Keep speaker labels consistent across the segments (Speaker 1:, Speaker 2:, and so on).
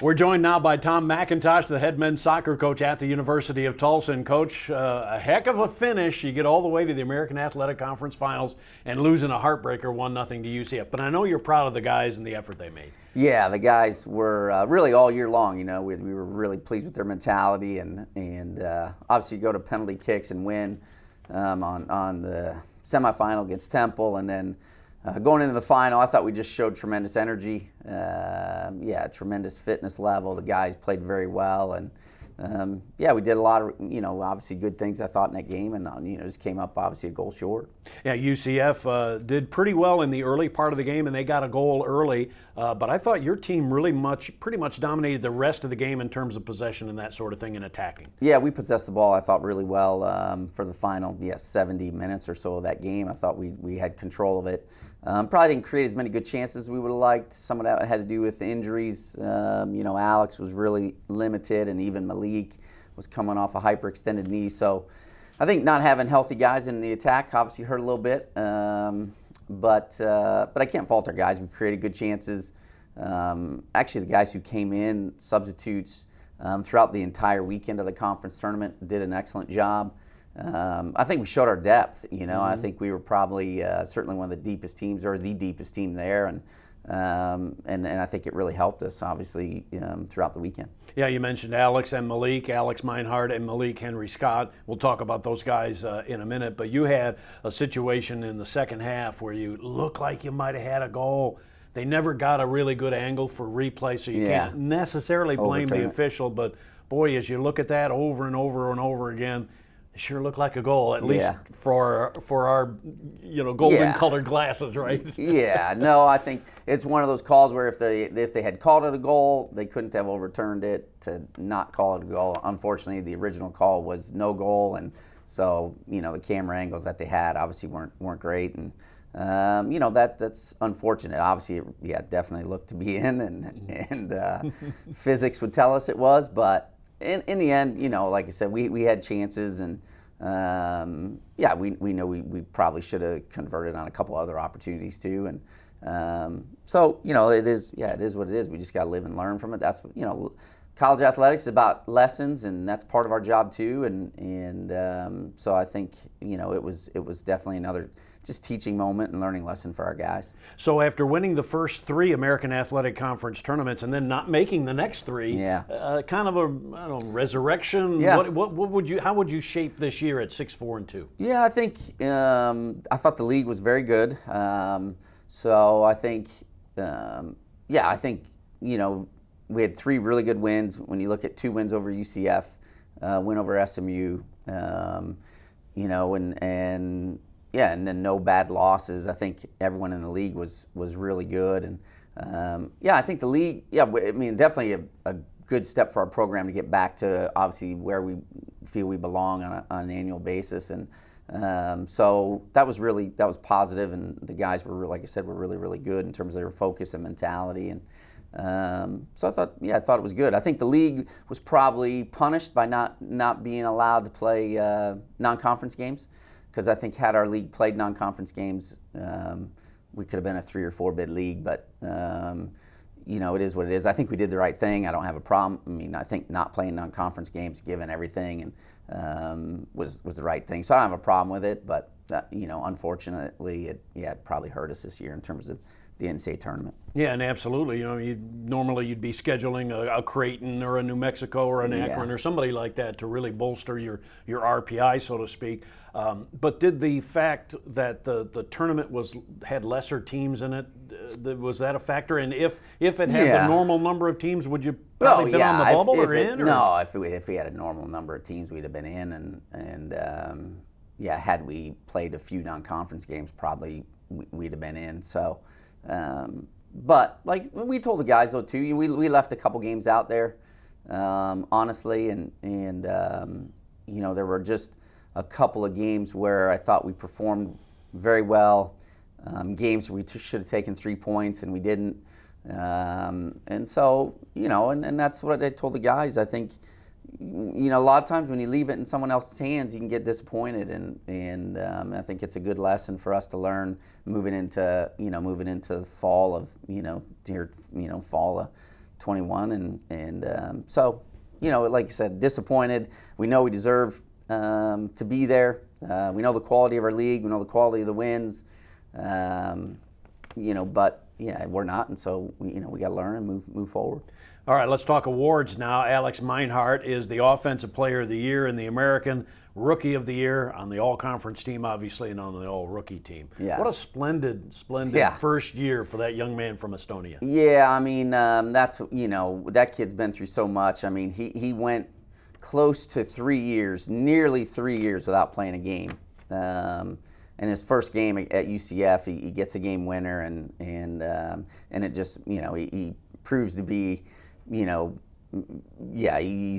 Speaker 1: We're joined now by Tom McIntosh, the head men's soccer coach at the University of Tulsa. And Coach, a heck of a finish. You get all the way to the American Athletic Conference Finals and losing a heartbreaker 1-0 to UCF. But I know you're proud of the guys and the effort they made.
Speaker 2: Yeah, the guys were really all year long. You know, we were really pleased with their mentality, and obviously you go to penalty kicks and win on the semifinal against Temple, and then going into the final, I thought we just showed tremendous energy. Tremendous fitness level. The guys played very well, and we did a lot of, obviously good things I thought in that game, and just came up obviously a goal short.
Speaker 1: Yeah, UCF did pretty well in the early part of the game, and they got a goal early. But I thought your team pretty much dominated the rest of the game in terms of possession and that sort of thing and attacking.
Speaker 2: Yeah, we possessed the ball, I thought, really well for the final 70 minutes or so of that game. I thought we had control of it. Probably didn't create as many good chances as we would have liked. Some of that had to do with injuries. Alex was really limited, and even Malik was coming off a hyperextended knee. So I think not having healthy guys in the attack obviously hurt a little bit. But I can't fault our guys. We created good chances. Actually, the guys who came in, substitutes, throughout the entire weekend of the conference tournament did an excellent job. I think we showed our depth. I think we were probably certainly one of the deepest teams, or the deepest team there, and I think it really helped us, obviously, throughout the weekend.
Speaker 1: Yeah, you mentioned Alex and Malik, Alex Meinhardt and Malik Henry Scott. We'll talk about those guys in a minute, but you had a situation in the second half where you looked like you might have had a goal. They never got a really good angle for replay, so you can't necessarily blame the official, but boy, as you look at that over and over and over again, it sure looked like a goal, at least for our golden colored glasses, right?
Speaker 2: Yeah, no, I think it's one of those calls where if they had called it a goal, they couldn't have overturned it to not call it a goal. Unfortunately, the original call was no goal, and so the camera angles that they had obviously weren't great, and that's unfortunate. Obviously, definitely looked to be in, and physics would tell us it was, but in the end, like I said, we had chances, and we know we probably should have converted on a couple other opportunities too, and it is what it is. We just got to live and learn from it. That's college athletics is about lessons, and that's part of our job too, and so I think it was definitely another just teaching moment and learning lesson for our guys.
Speaker 1: So after winning the first 3 American Athletic Conference tournaments and then not making the next 3, kind of a resurrection.
Speaker 2: Yeah.
Speaker 1: How would you shape this year at 6-4-2?
Speaker 2: Yeah, I think I thought the league was very good. So I think we had 3 really good wins. When you look at 2 wins over UCF, win over SMU, and then no bad losses. I think everyone in the league was really good, and I think the league. Definitely a good step for our program to get back to obviously where we feel we belong on an annual basis, and so that was positive, and the guys were, like I said, were really good in terms of their focus and mentality, and so I thought it was good. I think the league was probably punished by not being allowed to play non-conference games. Because I think had our league played non-conference games, we could have been a 3 or 4 bid league. But it is what it is. I think we did the right thing. I don't have a problem. I think not playing non-conference games, given everything, and was the right thing. So I don't have a problem with it. But unfortunately, it probably hurt us this year in terms of the NCAA tournament.
Speaker 1: Yeah, and absolutely. Normally you'd be scheduling a Creighton or a New Mexico or an Akron or somebody like that to really bolster your RPI, so to speak. But did the fact that the tournament had lesser teams in it, was that a factor? And if it had the normal number of teams, would you probably been on the bubble or in?
Speaker 2: No, if we had a normal number of teams, we'd have been in, and had we played a few non-conference games, probably we'd have been in. So. But like we told the guys though too, we left a couple games out there, honestly, and there were just a couple of games where I thought we performed very well, games where we should have taken 3 points and we didn't, and so and that's what I told the guys. I think a lot of times when you leave it in someone else's hands, you can get disappointed, and I think it's a good lesson for us to learn moving into fall of fall of 21, and so, like you said, disappointed. We know we deserve to be there. We know the quality of our league. We know the quality of the wins. But yeah, we're not, and so we got to learn and move forward.
Speaker 1: All right, let's talk awards now. Alex Meinhardt is the Offensive Player of the Year in the American, Rookie of the Year on the All-Conference team, obviously, and on the All-Rookie team.
Speaker 2: Yeah.
Speaker 1: What a splendid first year for that young man from Estonia.
Speaker 2: Yeah, I mean, that's, that kid's been through so much. I mean, he went close to 3 years, nearly 3 years without playing a game. And his first game at UCF, he gets a game winner, and it just, he proves to be, he's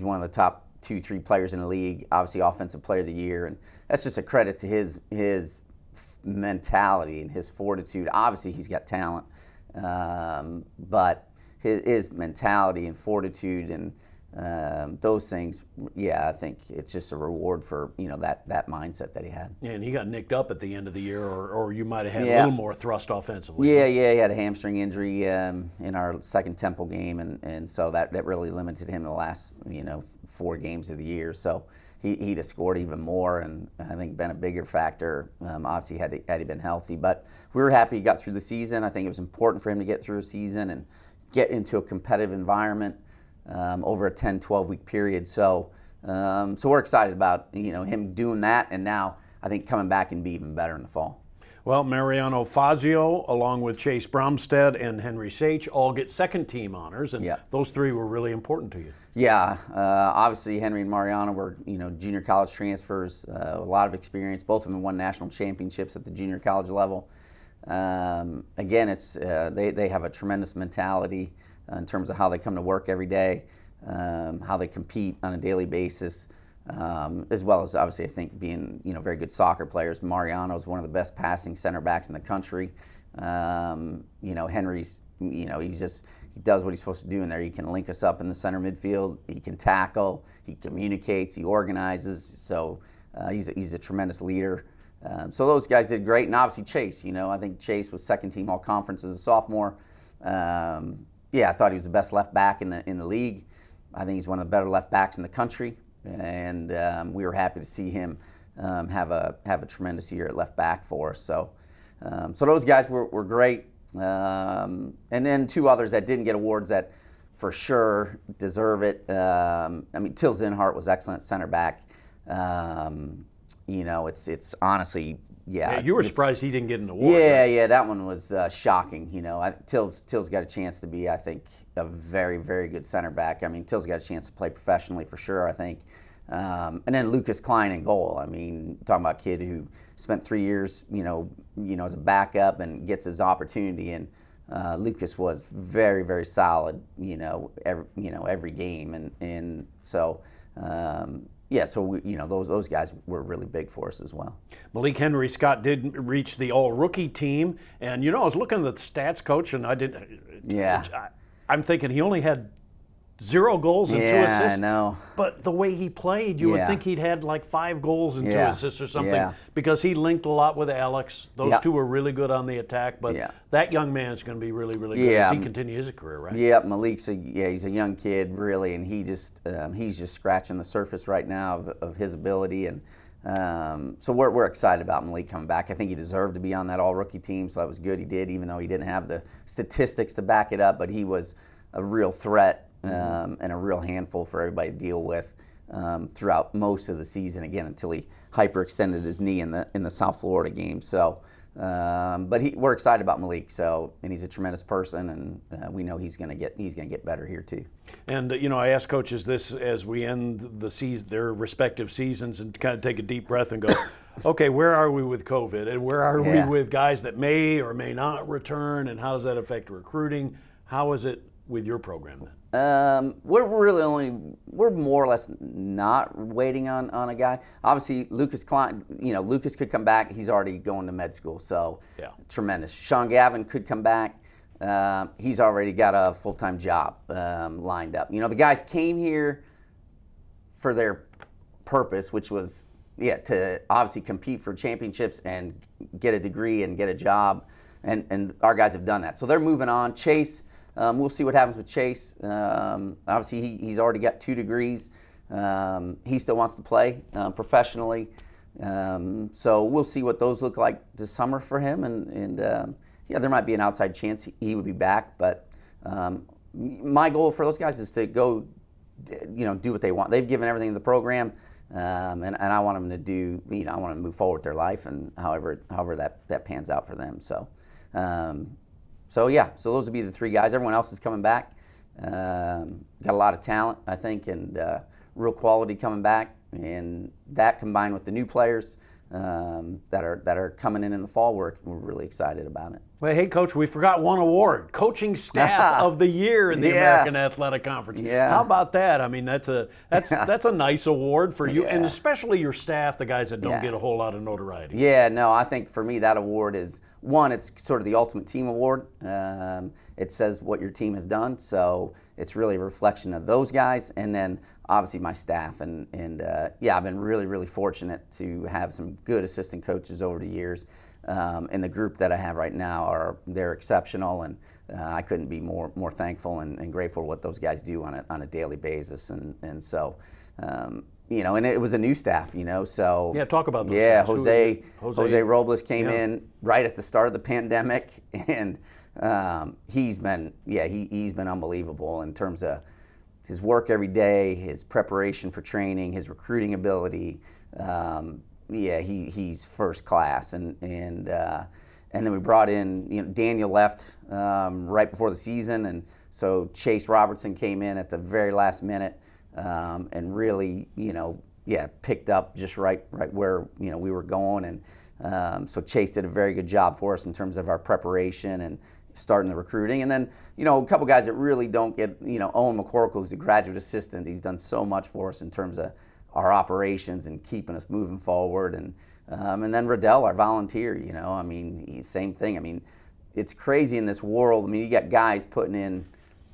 Speaker 2: one of the top 2-3 players in the league, obviously Offensive Player of the Year, and that's just a credit to his mentality and his fortitude. Obviously, he's got talent, but his mentality and fortitude and those things, I think it's just a reward for that mindset that he had.
Speaker 1: Yeah, and he got nicked up at the end of the year, or you might have had a little more thrust offensively.
Speaker 2: Yeah, he had a hamstring injury in our second Temple game, and so that really limited him the last 4 games of the year. So he'd have scored even more, and I think been a bigger factor. Obviously, had he been healthy, but we were happy he got through the season. I think it was important for him to get through a season and get into a competitive environment over a 10-12 week period. So we're excited about him doing that, and now I think coming back and be even better in the fall.
Speaker 1: Well, Mariano Fazio, along with Chase Bromstead and Henry Sage, all get second team honors, and those 3 were really important to you. Yeah,
Speaker 2: obviously Henry and Mariano were junior college transfers, a lot of experience. Both of them won national championships at the junior college level. Again, it's they have a tremendous mentality in terms of how they come to work every day, how they compete on a daily basis, as well as obviously I think being very good soccer players. Mariano is one of the best passing center backs in the country. Henry's he does what he's supposed to do in there. He can link us up in the center midfield. He can tackle. He communicates. He organizes. So he's a tremendous leader. So those guys did great, and obviously Chase. I think Chase was second team all conference as a sophomore. I thought he was the best left back in the league. I think he's one of the better left backs in the country, and we were happy to see him have a tremendous year at left back for us. So those guys were great. And then 2 others that didn't get awards that for sure deserve it. Till Zinhart was excellent center back. It's honestly. Yeah,
Speaker 1: you were surprised he didn't get an award.
Speaker 2: Yeah,
Speaker 1: right?
Speaker 2: yeah, that one was shocking. Till's got a chance to be, I think, a very, very good center back. Till's got a chance to play professionally for sure, I think. And then Lucas Klein in goal. Talking about a kid who spent 3 years, as a backup and gets his opportunity. And Lucas was very, very solid, every game. And so. So those guys were really big for us as well.
Speaker 1: Malik Henry Scott did reach the All-Rookie team, and I was looking at the stats, Coach, and I'm thinking he only had 0 goals and 2 assists.
Speaker 2: Yeah, I know.
Speaker 1: But the way he played, you would think he'd had like 5 goals and 2 assists or something, because he linked a lot with Alex. Those 2 were really good on the attack, but that young man is going to be really, really good as he continues his career, right?
Speaker 2: Yeah, Malik's he's a young kid, really, and he's just scratching the surface right now of his ability, and so we're excited about Malik coming back. I think he deserved to be on that All-Rookie team, so that was good. He did, even though he didn't have the statistics to back it up, but he was a real threat. And a real handful for everybody to deal with throughout most of the season. Again, until he hyperextended his knee in the South Florida game. So, but we're excited about Malik. So, and he's a tremendous person, and we know he's going to get better here too.
Speaker 1: And I ask coaches this as we end their respective seasons, and kind of take a deep breath and go, okay, where are we with COVID, and where are we with guys that may or may not return, and how does that affect recruiting? How is it with your program then?
Speaker 2: We're more or less not waiting on a guy. Obviously, Lucas Klein, Lucas could come back. He's already going to med school, so tremendous. Sean Gavin could come back. He's already got a full-time job lined up. The guys came here for their purpose, which was to obviously compete for championships and get a degree and get a job, and our guys have done that. So they're moving on. Chase we'll see what happens with Chase. Obviously, he's already got 2 degrees. He still wants to play professionally. So we'll see what those look like this summer for him. And yeah, there might be an outside chance he would be back. But my goal for those guys is to go, do what they want. They've given everything to the program. And I want them to do, I want them to move forward with their life and however that pans out for them. So, so those would be the 3 guys. Everyone else is coming back. Got a lot of talent, I think, and real quality coming back. And that combined with the new players that are coming in the fall, we're really excited about it.
Speaker 1: Well, hey, Coach, we forgot one award, Coaching Staff of the Year in the American Athletic Conference.
Speaker 2: Yeah.
Speaker 1: How about that? I mean, that's a nice award for you, and especially your staff, the guys that don't get a whole lot of notoriety.
Speaker 2: Yeah, no, I think for me that award is, one, it's sort of the ultimate team award. It says what your team has done, so it's really a reflection of those guys, and then obviously my staff. And I've been really, really fortunate to have some good assistant coaches over the years. And the group that I have right now they're exceptional, and I couldn't be more thankful and grateful for what those guys do on a daily basis. And so, and it was a new staff, so.
Speaker 1: Yeah, talk about those.
Speaker 2: Yeah,
Speaker 1: guys.
Speaker 2: Jose Robles came in right at the start of the pandemic, and he's been unbelievable in terms of his work every day, his preparation for training, his recruiting ability. He's first class, and then we brought in, Daniel left right before the season, and so Chase Robertson came in at the very last minute and really, picked up just right where we were going, and so Chase did a very good job for us in terms of our preparation and starting the recruiting. And then, a couple guys that really don't get, Owen McCorkle, who's a graduate assistant, he's done so much for us in terms of our operations and keeping us moving forward. And then Riddell, our volunteer, same thing. It's crazy in this world. You got guys putting in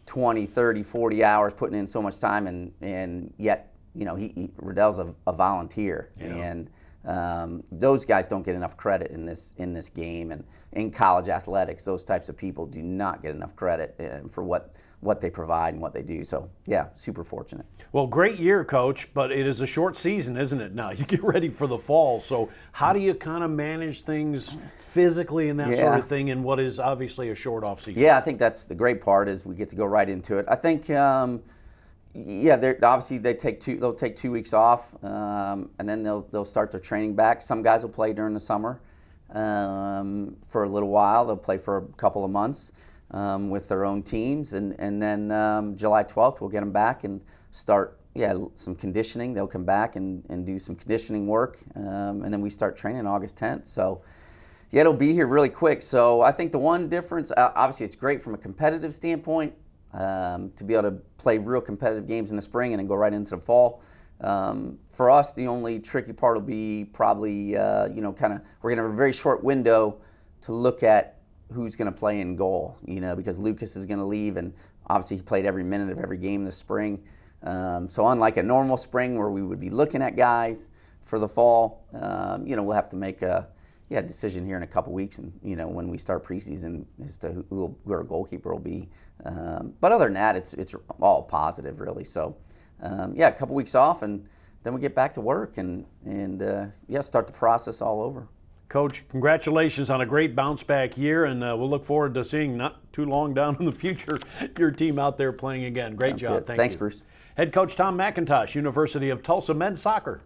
Speaker 2: 20, 30, 40 hours, putting in so much time, and yet, Riddell's a volunteer.
Speaker 1: Yeah.
Speaker 2: And those guys don't get enough credit in this game, and in college athletics, those types of people do not get enough credit for what they provide and what they do. So, yeah, super fortunate.
Speaker 1: Well, great year, Coach, but it is a short season, isn't it? Now, you get ready for the fall. So how do you kind of manage things physically and that sort of thing in what is obviously a short off season?
Speaker 2: Yeah, I think that's the great part is we get to go right into it. I think, obviously they'll take 2 weeks off, and then they'll start their training back. Some guys will play during the summer for a little while. They'll play for a couple of months with their own teams, and then July 12th we'll get them back and start some conditioning. They'll come back and do some conditioning work, and then we start training August 10th. So it'll be here really quick. So I think the one difference, obviously it's great from a competitive standpoint to be able to play real competitive games in the spring and then go right into the fall. For us, the only tricky part will be probably, we're going to have a very short window to look at who's going to play in goal, because Lucas is going to leave, and obviously he played every minute of every game this spring. So unlike a normal spring where we would be looking at guys for the fall, we'll have to make a decision here in a couple weeks, and when we start preseason as to who our goalkeeper will be. But other than that, it's all positive really. So a couple weeks off, and then we get back to work and start the process all over.
Speaker 1: Coach, congratulations on a great bounce back year, and we'll look forward to seeing not too long down in the future your team out there playing again. Great
Speaker 2: Sounds
Speaker 1: job.
Speaker 2: good. Thanks, Bruce.
Speaker 1: Head Coach Tom McIntosh, University of Tulsa Men's Soccer.